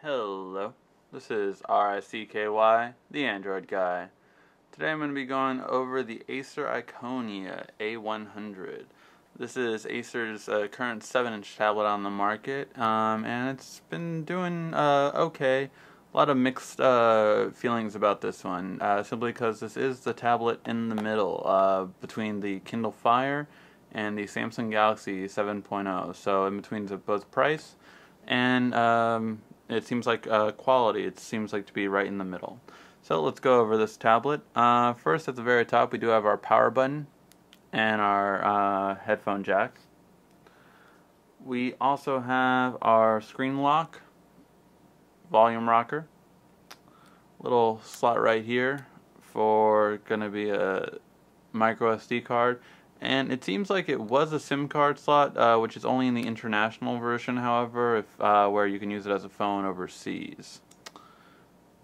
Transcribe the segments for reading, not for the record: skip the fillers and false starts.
Hello, this is RICKY, the Android guy. Today I'm going to be going over the Acer Iconia A100. This is Acer's current 7-inch tablet on the market, and it's been doing okay. A lot of mixed feelings about this one, simply because this is the tablet in the middle between the Kindle Fire and the Samsung Galaxy 7.0. So in between both price and it seems like quality, it seems like to be right in the middle. So let's go over this tablet. First, at the very top, we do have our power button and our headphone jack. We also have our screen lock, volume rocker, little slot right here for going to be a micro SD card. And it seems like it was a SIM card slot, which is only in the international version, however, where you can use it as a phone overseas.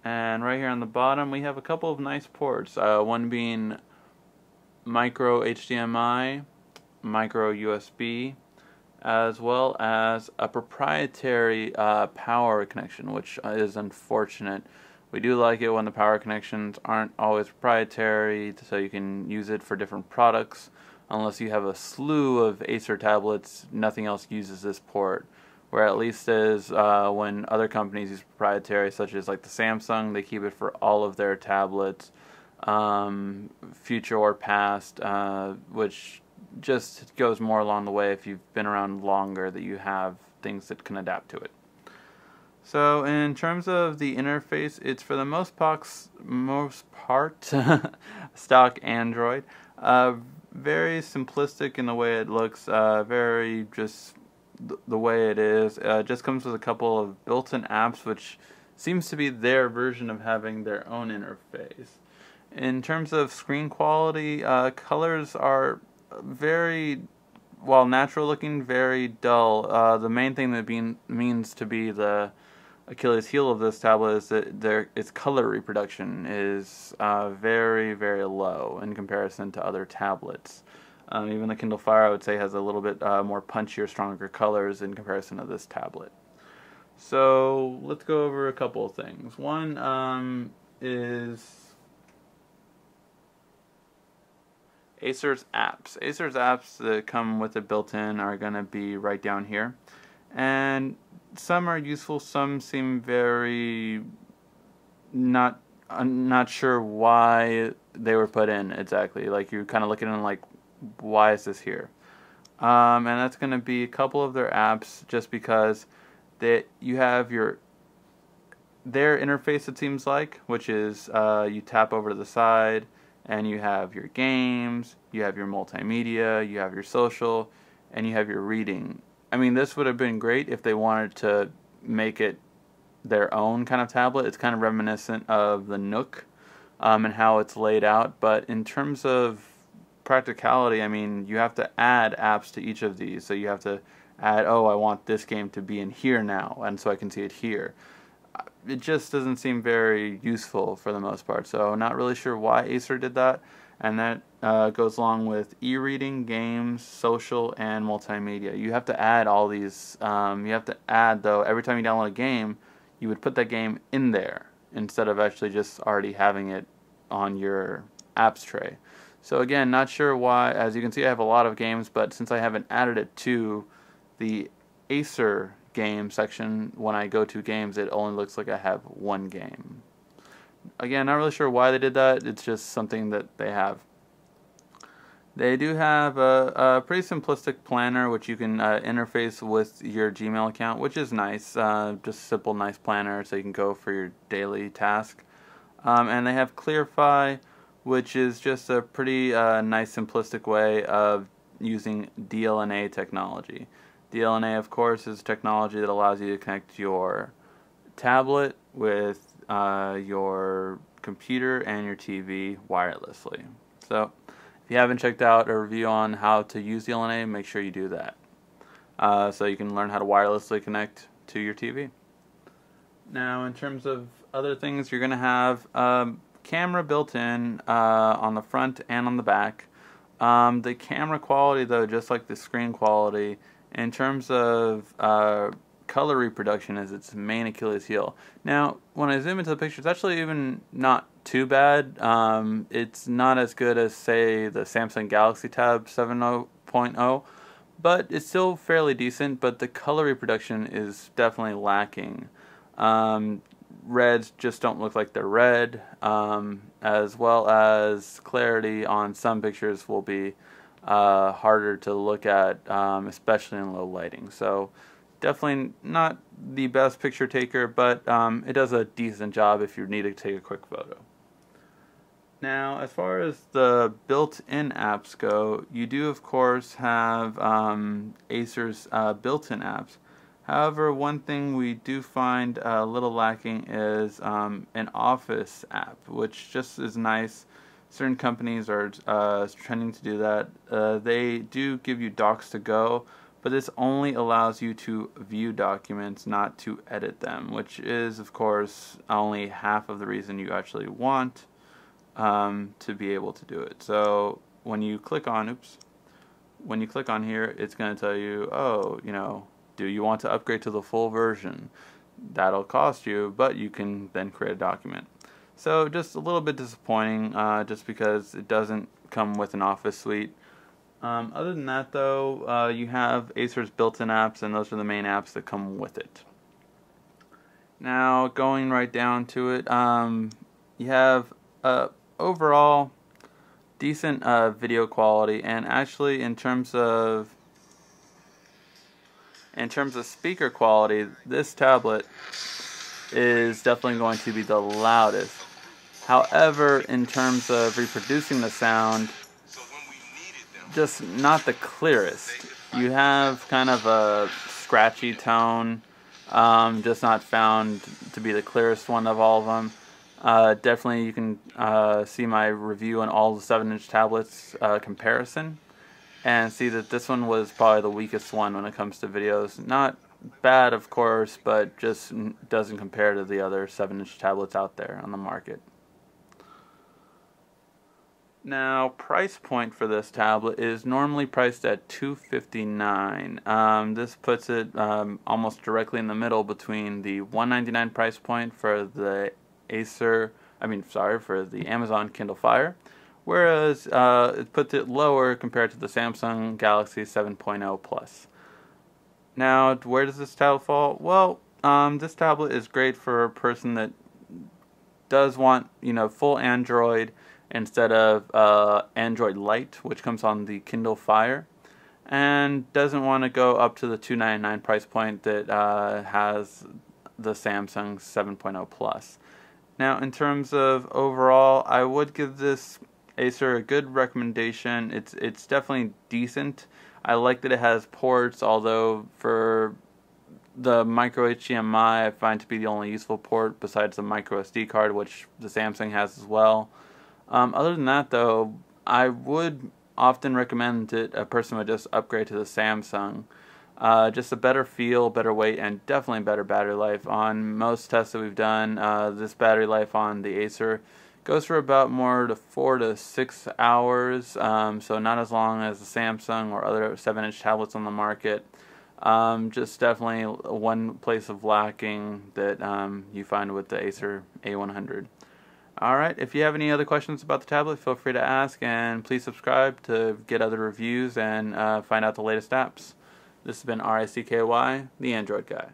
And right here on the bottom, we have a couple of nice ports, one being micro HDMI, micro USB, as well as a proprietary power connection, which is unfortunate. We do like it when the power connections aren't always proprietary, so you can use it for different products. Unless you have a slew of Acer tablets, nothing else uses this port. Where at least is when other companies use proprietary, such as like the Samsung, they keep it for all of their tablets, future or past, which just goes more along the way if you've been around longer that you have things that can adapt to it. So in terms of the interface, it's for the most part stock Android. Very simplistic in the way it looks, very just the way it is. Just comes with a couple of built-in apps, which seems to be their version of having their own interface. In terms of screen quality, colors are very, while natural looking, very dull. The main thing that means to be the Achilles heel of this tablet is that its color reproduction is very, very low in comparison to other tablets. Even the Kindle Fire, I would say, has a little bit more punchier, stronger colors in comparison to this tablet. So let's go over a couple of things. One is Acer's apps. Acer's apps that come with it built in are going to be right down here. And some are useful, some seem very not sure why they were put in exactly. Like you're kind of looking at them like, why is this here? And that's going to be a couple of their apps, just because you have their interface, it seems like, which is you tap over to the side and you have your games, you have your multimedia, you have your social, and you have your reading. I mean, this would have been great if they wanted to make it their own kind of tablet. It's kind of reminiscent of the Nook and how it's laid out. But in terms of practicality, I mean, you have to add apps to each of these. So you have to add, oh, I want this game to be in here now, and so I can see it here. It just doesn't seem very useful for the most part. So not really sure why Acer did that. And that goes along with e-reading, games, social, and multimedia. You have to add all these. You have to add, though, every time you download a game, you would put that game in there instead of actually just already having it on your apps tray. So again, not sure why. As you can see, I have a lot of games, but since I haven't added it to the Acer game section, when I go to games, it only looks like I have one game. Again, not really sure why they did that. It's just something that they have. They do have a pretty simplistic planner, which you can interface with your Gmail account, which is nice. Just simple, nice planner, so you can go for your daily task. And they have ClearFi, which is just a pretty nice, simplistic way of using DLNA technology. DLNA, of course, is technology that allows you to connect your tablet with your computer and your TV wirelessly. So if you haven't checked out a review on how to use DLNA, make sure you do that. So you can learn how to wirelessly connect to your TV. Now, in terms of other things, you're going to have camera built in on the front and on the back. The camera quality, though, just like the screen quality, in terms of color reproduction is its main Achilles heel. Now, when I zoom into the picture, it's actually even not too bad. It's not as good as, say, the Samsung Galaxy Tab 7.0, but it's still fairly decent, but the color reproduction is definitely lacking. Reds just don't look like they're red, as well as clarity on some pictures will be harder to look at, especially in low lighting. So definitely not the best picture taker, but it does a decent job if you need to take a quick photo. Now, as far as the built-in apps go, you do of course have Acer's built-in apps. However, one thing we do find a little lacking is an Office app, which just is nice. Certain companies are trending to do that. They do give you docs to go, but this only allows you to view documents, not to edit them, which is, of course, only half of the reason you actually want to be able to do it. So when you click on, when you click on here, it's going to tell you, oh, you know, do you want to upgrade to the full version? That'll cost you, but you can then create a document. So just a little bit disappointing, just because it doesn't come with an Office suite. Other than that, though, you have Acer's built-in apps, and those are the main apps that come with it. Now, going right down to it, you have overall decent video quality, and actually in terms of speaker quality, this tablet is definitely going to be the loudest. However, in terms of reproducing the sound, just not the clearest. You have kind of a scratchy tone, just not found to be the clearest one of all of them. Definitely you can see my review on all the 7-inch tablets comparison, and see that this one was probably the weakest one when it comes to videos. Not bad, of course, but just doesn't compare to the other 7-inch tablets out there on the market. Now, price point for this tablet is normally priced at $259. This puts it almost directly in the middle between the $199 price point for the for the Amazon Kindle Fire, whereas it puts it lower compared to the Samsung Galaxy 7.0 Plus. Now, where does this tablet fall? Well, this tablet is great for a person that does want, full Android instead of Android Lite, which comes on the Kindle Fire, and doesn't want to go up to the $299 price point that has the Samsung 7.0 Plus. Now, in terms of overall, I would give this Acer a good recommendation. It's definitely decent. I like that it has ports, although for the micro HDMI I find to be the only useful port besides the micro SD card, which the Samsung has as well. Other than that, though, I would often recommend that a person would just upgrade to the Samsung. Just a better feel, better weight, and definitely better battery life. On most tests that we've done, this battery life on the Acer goes for about more to 4 to 6 hours, so not as long as the Samsung or other 7-inch tablets on the market. Just definitely one place of lacking that you find with the Acer A100. Alright, if you have any other questions about the tablet, feel free to ask, and please subscribe to get other reviews and find out the latest apps. This has been RICKY, the Android Guy.